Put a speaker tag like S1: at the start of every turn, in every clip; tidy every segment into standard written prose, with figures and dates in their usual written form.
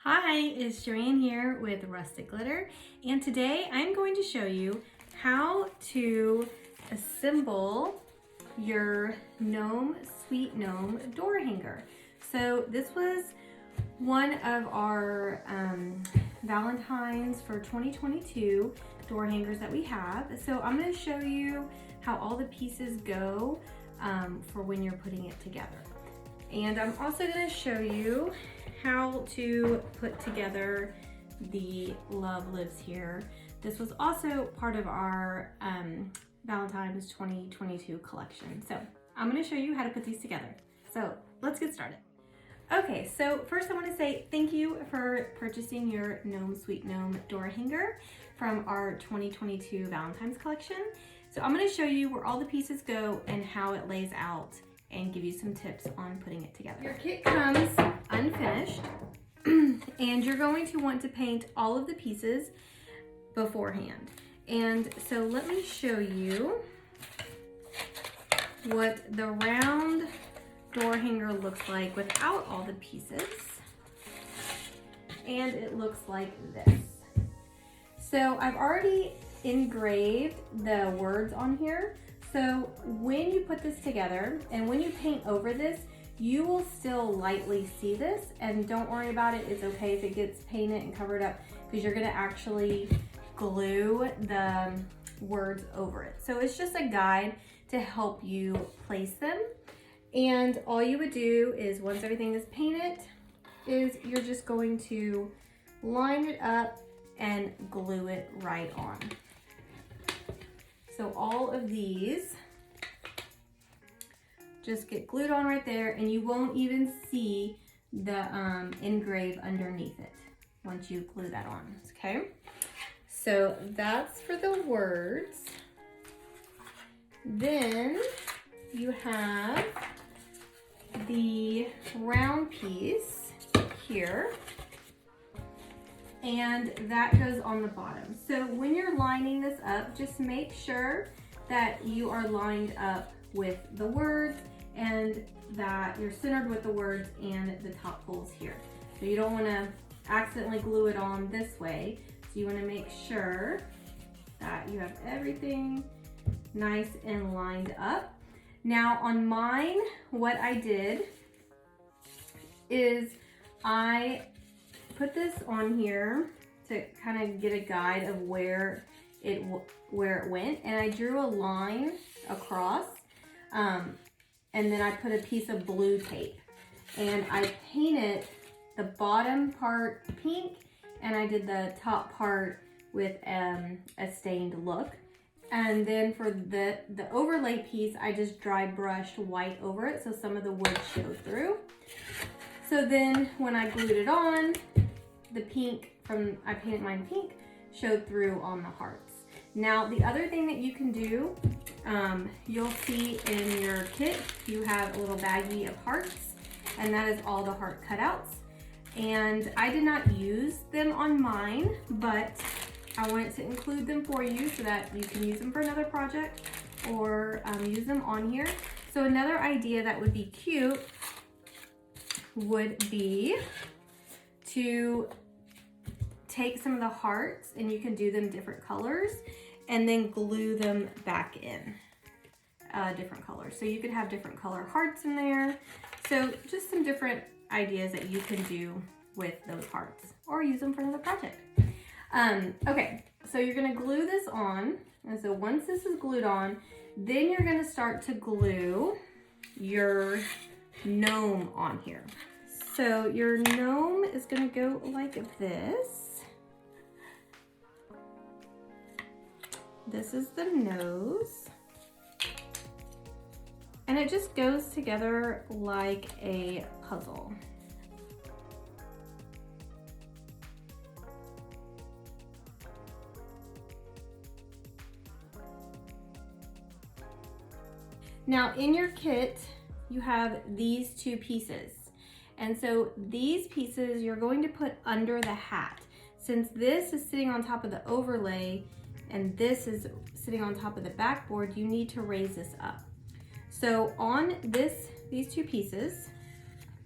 S1: Hi, it's Joanne here with Rustic Glitter, and today I'm going to show you how to assemble your gnome, sweet gnome door hanger. So this was one of our Valentine's for 2022 door hangers that we have. So I'm going to show you how all the pieces go for when you're putting it together. And I'm also going to show you how to put together the Love Lives Here. This was also part of our Valentine's 2022 collection. So I'm going to show you how to put these together. So let's get started. Okay, so first I want to say thank you for purchasing your Gnome Sweet Gnome door hanger from our 2022 Valentine's collection. So I'm going to show you where all the pieces go and how it lays out and give you some tips on putting it together. Your kit comes unfinished and you're going to want to paint all of the pieces beforehand. And so let me show you what the round door hanger looks like without all the pieces. And it looks like this. So I've already engraved the words on here. So when you put this together and when you paint over this, you will still lightly see this, and don't worry about it. It's okay if it gets painted and covered up because you're gonna actually glue the words over it. So it's just a guide to help you place them. And all you would do is once everything is painted, is you're just going to line it up and glue it right on. So all of these just get glued on right there, and you won't even see the engrave underneath it once you glue that on, okay? So that's for the words. Then you have the round piece here, and that goes on the bottom. So when you're lining this up, just make sure that you are lined up with the words and that you're centered with the words and the top holes here. So you don't want to accidentally glue it on this way. So you want to make sure that you have everything nice and lined up. Now on mine, what I did is I put this on here to kind of get a guide of where it went, and I drew a line across, and then I put a piece of blue tape, and I painted the bottom part pink, and I did the top part with a stained look. And then for the overlay piece, I just dry brushed white over it so some of the wood showed through. So then when I glued it on, the pink I painted mine pink showed through on the hearts. Now the other thing that you can do, you'll see in your kit, you have a little baggie of hearts, and that is all the heart cutouts. And I did not use them on mine, but I wanted to include them for you so that you can use them for another project or use them on here. So another idea that would be cute would be to take some of the hearts, and you can do them different colors and then glue them back in different colors. So you could have different color hearts in there. So just some different ideas that you can do with those hearts or use them for another project. Okay, so you're gonna glue this on. And so once this is glued on, then you're gonna start to glue your gnome on here. So your gnome is gonna go like this. This is the nose. And it just goes together like a puzzle. Now in your kit, you have these two pieces. And so these pieces you're going to put under the hat. Since this is sitting on top of the overlay and this is sitting on top of the backboard, you need to raise this up. So on these two pieces,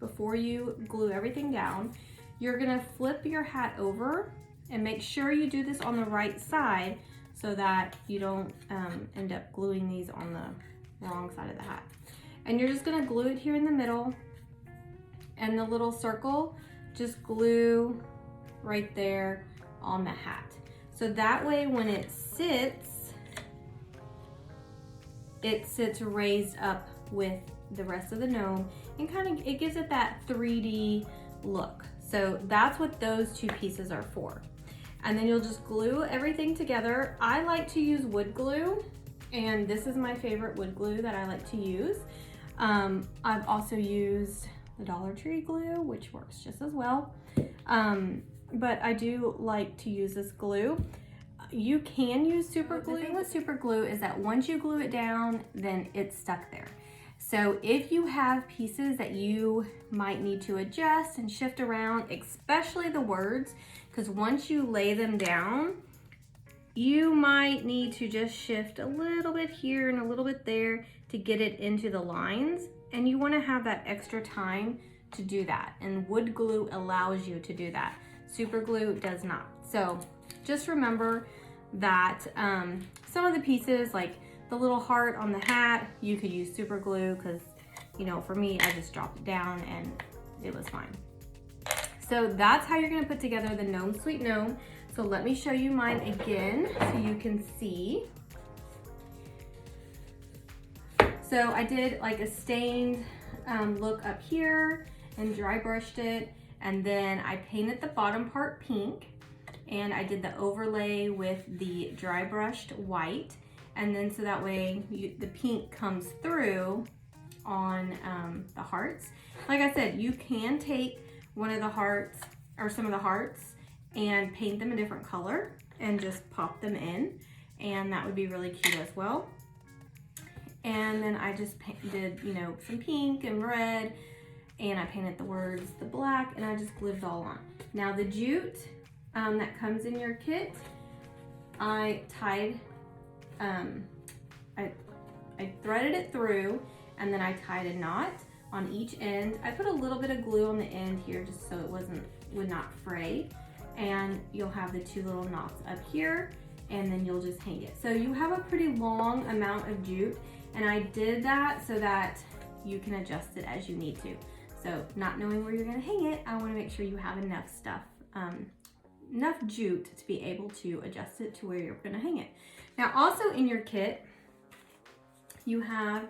S1: before you glue everything down, you're gonna flip your hat over and make sure you do this on the right side so that you don't end up gluing these on the wrong side of the hat. And you're just gonna glue it here in the middle, and the little circle, just glue right there on the hat. So that way when it sits raised up with the rest of the gnome, and kind of, it gives it that 3D look. So that's what those two pieces are for. And then you'll just glue everything together. I like to use wood glue, and this is my favorite wood glue that I like to use. I've also used the Dollar Tree glue, which works just as well. But I do like to use this glue. You can use super glue. The thing with super glue is that once you glue it down, then it's stuck there. So if you have pieces that you might need to adjust and shift around, especially the words, because once you lay them down, you might need to just shift a little bit here and a little bit there to get it into the lines. And you want to have that extra time to do that. And wood glue allows you to do that. Super glue does not. So just remember that some of the pieces, like the little heart on the hat, you could use super glue because, you know, for me, I just dropped it down and it was fine. So that's how you're gonna put together the Gnome Sweet Gnome. So let me show you mine again so you can see. So I did like a stained look up here and dry brushed it. And then I painted the bottom part pink, and I did the overlay with the dry brushed white. And then so that way the pink comes through on the hearts. Like I said, you can take one of the hearts or some of the hearts and paint them a different color and just pop them in, and that would be really cute as well. And then I just did, you know, some pink and red, and I painted the words the black, and I just glued it all on. Now the jute that comes in your kit, I tied, I threaded it through, and then I tied a knot on each end. I put a little bit of glue on the end here just so it would not fray. And you'll have the two little knots up here, and then you'll just hang it. So you have a pretty long amount of jute, and I did that so that you can adjust it as you need to. So not knowing where you're gonna hang it, I wanna make sure you have enough stuff, enough jute to be able to adjust it to where you're gonna hang it. Now also in your kit, you have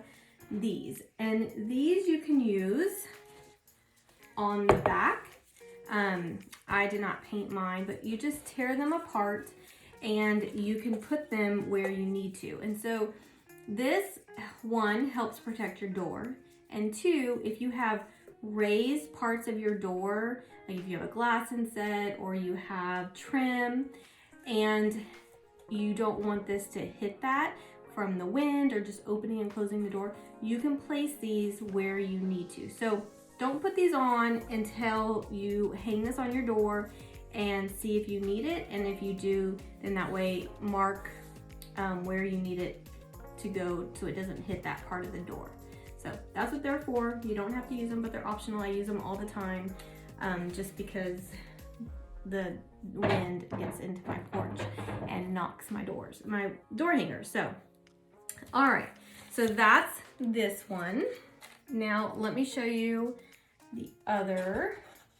S1: these, and these you can use on the back. I did not paint mine, but you just tear them apart and you can put them where you need to. And so this one helps protect your door, and two, if you have raised parts of your door, like if you have a glass inset or you have trim and you don't want this to hit that from the wind or just opening and closing the door, you can place these where you need to. So don't put these on until you hang this on your door and see if you need it. And if you do, then that way mark where you need it to go so it doesn't hit that part of the door. So that's what they're for. You don't have to use them, but they're optional. I use them all the time just because the wind gets into my porch and knocks my door hangers. So, all right, so that's this one. Now let me show you the other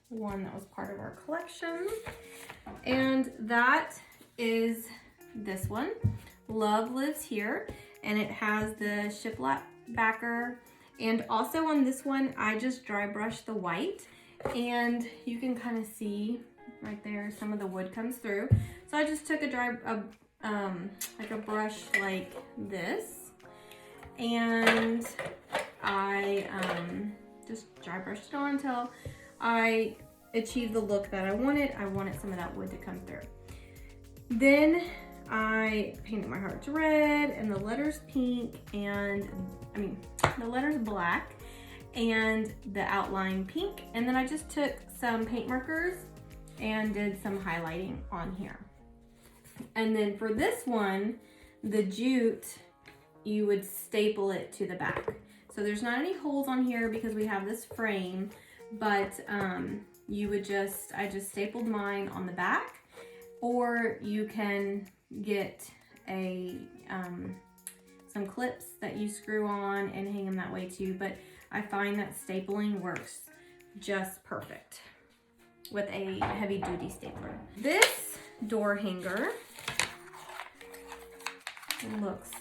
S1: one that was part of our collection, and that is this one, Love Lives Here, and it has the shiplap backer. And also on this one, I just dry brushed the white, and you can kind of see right there some of the wood comes through. So I just took like a brush like this, and I just dry brushed it on until I achieved the look that I wanted. I wanted some of that wood to come through. Then I painted my hearts red and the letters pink, and the letters black and the outline pink. And then I just took some paint markers and did some highlighting on here. And then for this one, the jute, you would staple it to the back. So there's not any holes on here because we have this frame, but you would I just stapled mine on the back, or you can get some clips that you screw on and hang them that way too, but I find that stapling works just perfect with a heavy duty stapler. This door hanger looks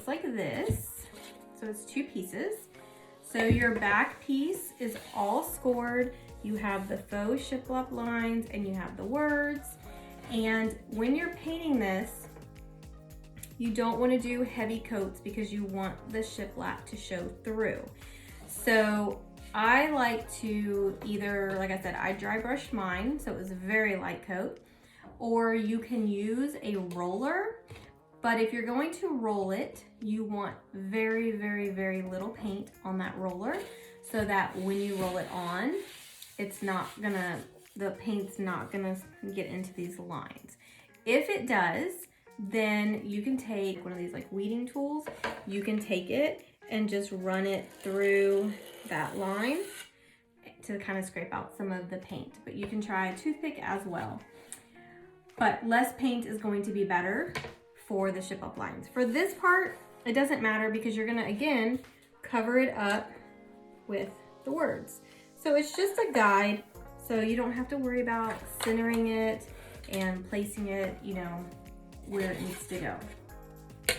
S1: like this. So it's 2 pieces. So your back piece is all scored. You have the faux shiplap lines and you have the words. And when you're painting this, you don't want to do heavy coats because you want the shiplap to show through. So I like to either, like I said, I dry brushed mine, so it was a very light coat, or you can use a roller. But if you're going to roll it, you want very, very, very little paint on that roller so that when you roll it on, the paint's not gonna get into these lines. If it does, then you can take one of these like weeding tools, you can take it and just run it through that line to kind of scrape out some of the paint. But you can try a toothpick as well. But less paint is going to be better for the shiplap lines. For this part, it doesn't matter because you're gonna, again, cover it up with the words. So it's just a guide, so you don't have to worry about centering it and placing it, you know, where it needs to go.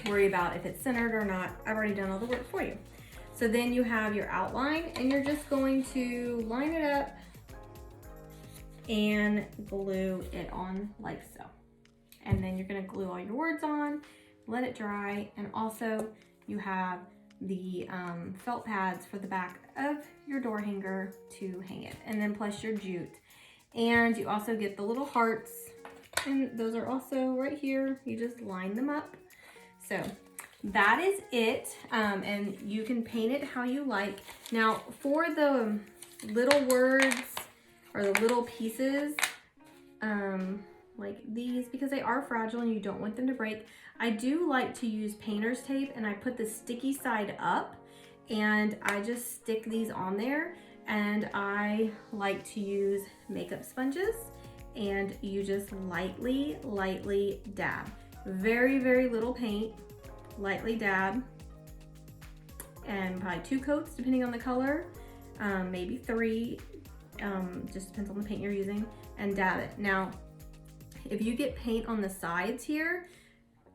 S1: Worry about if it's centered or not. I've already done all the work for you. So then you have your outline and you're just going to line it up and glue it on like so. And then you're gonna glue all your words on, let it dry, and also you have the felt pads for the back of your door hanger to hang it, and then plus your jute. And you also get the little hearts, and those are also right here. You just line them up. So that is it, and you can paint it how you like. Now for the little words or the little pieces, like these, because they are fragile and you don't want them to break, I do like to use painter's tape, and I put the sticky side up and I just stick these on there. And I like to use makeup sponges, and you just lightly dab. Very, very little paint, lightly dab, and probably 2 coats depending on the color, maybe 3, just depends on the paint you're using, and dab it. Now, if you get paint on the sides here,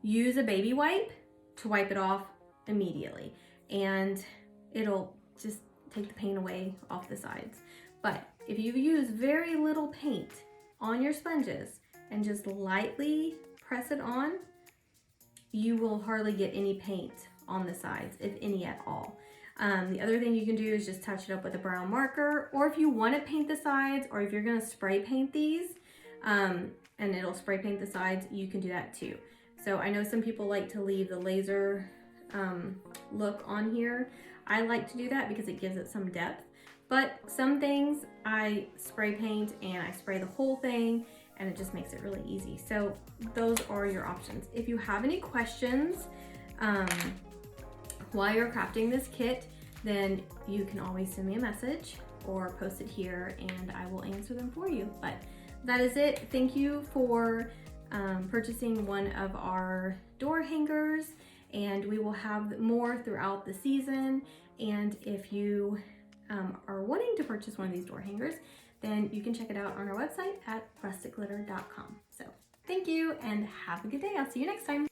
S1: use a baby wipe to wipe it off immediately, and it'll just take the paint away off the sides. But if you use very little paint on your sponges and just lightly press it on, you will hardly get any paint on the sides, if any at all. The other thing you can do is just touch it up with a brown marker, or if you want to paint the sides, or if you're going to spray paint these, and it'll spray paint the sides, you can do that too. So I know some people like to leave the laser look on here. I like to do that because it gives it some depth, but some things I spray paint and I spray the whole thing, and it just makes it really easy. So those are your options. If you have any questions while you're crafting this kit, then you can always send me a message or post it here and I will answer them for you. But that is it. Thank you for purchasing one of our door hangers, and we will have more throughout the season. And if you are wanting to purchase one of these door hangers, then you can check it out on our website at rusticglitter.com. So thank you and have a good day. I'll see you next time.